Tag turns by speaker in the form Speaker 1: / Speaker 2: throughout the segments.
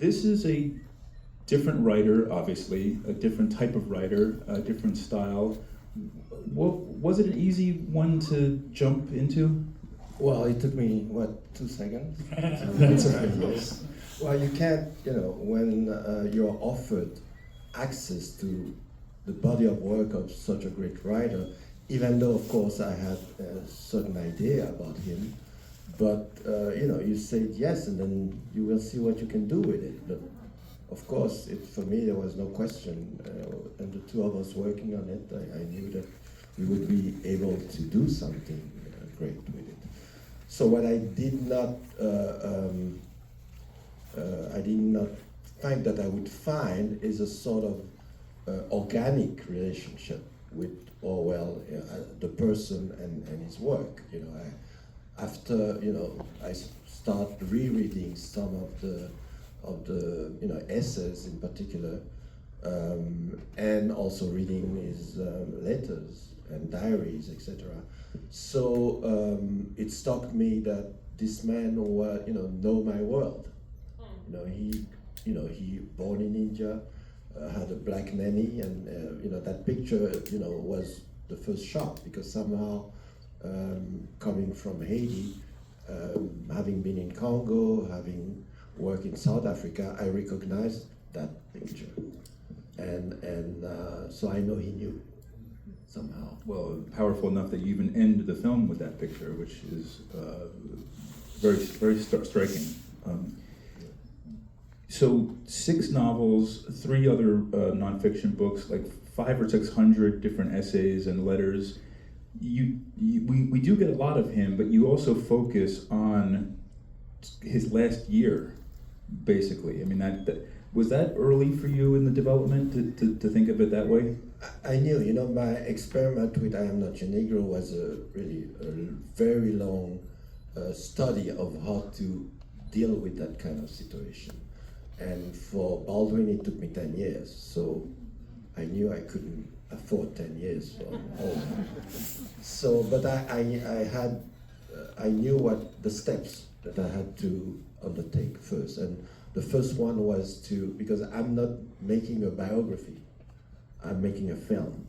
Speaker 1: this is a different writer, obviously, a different type of writer, a different style. Was it an easy one to jump into?
Speaker 2: Well, it took me, 2 seconds?
Speaker 1: That's okay, yes.
Speaker 2: Well, you can't, when you're offered access to the body of work of such a great writer, even though, of course, I had a certain idea about him, but, you said yes, and then you will see what you can do with it. But, of course, for me, there was no question, and the two of us working on it, I knew that we would be able to do something great with it. So what I did not think that I would find is a sort of organic relationship with Orwell, the person and his work. After I start rereading some of the essays in particular, and also reading his letters and diaries, etc. So it struck me that this man know my world. He born in India, had a black nanny, and that picture was the first shock, because somehow coming from Haiti, having been in Congo, having worked in South Africa, I recognized that picture, and so I know he knew somehow.
Speaker 1: Well, powerful enough that you even end the film with that picture, which is very, very striking. So 6 novels, 3 other nonfiction books, like 500 or 600 different essays and letters. We do get a lot of him, but you also focus on his last year, basically. I mean, was that early for you in the development to think of it that way?
Speaker 2: I knew, my experiment with I Am Not Your Negro was really a very long study of how to deal with that kind of situation. And for Baldwin, it took me 10 years, so I knew I couldn't afford 10 years for all that. So, but I knew what the steps that I had to undertake first. And the first one was because I'm not making a biography, I'm making a film.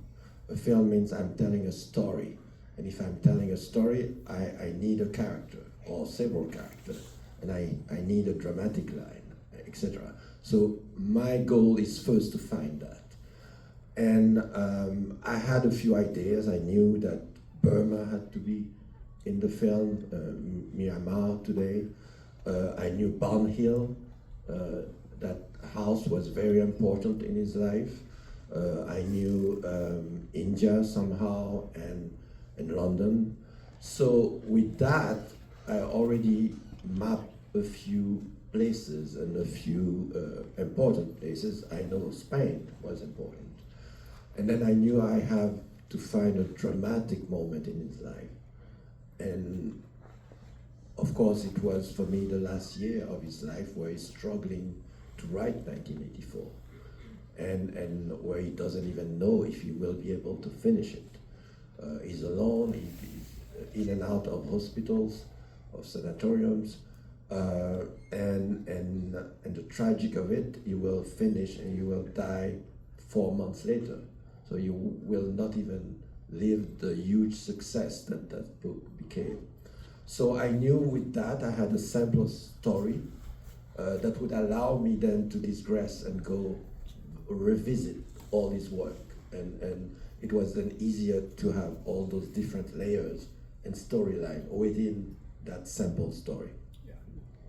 Speaker 2: A film means I'm telling a story. And if I'm telling a story, I need a character or several characters. And I need a dramatic line, etc. So my goal is first to find that. And I had a few ideas. I knew that Burma had to be in the film, Myanmar today. I knew Barn Hill, that house was very important in his life. I knew India somehow and London. So with that, I already mapped a few places and a few important places. I know Spain was important. And then I knew I have to find a dramatic moment in his life. And of course, it was for me the last year of his life where he's struggling to write 1984. And where he doesn't even know if he will be able to finish it. He's alone, he's in and out of hospitals, of sanatoriums, and the tragic of it, he will finish and he will die 4 months later. So you will not even live the huge success that book became. So I knew with that I had a simple story that would allow me then to digress and go revisit all his work. And it was then easier to have all those different layers and storyline within that simple story.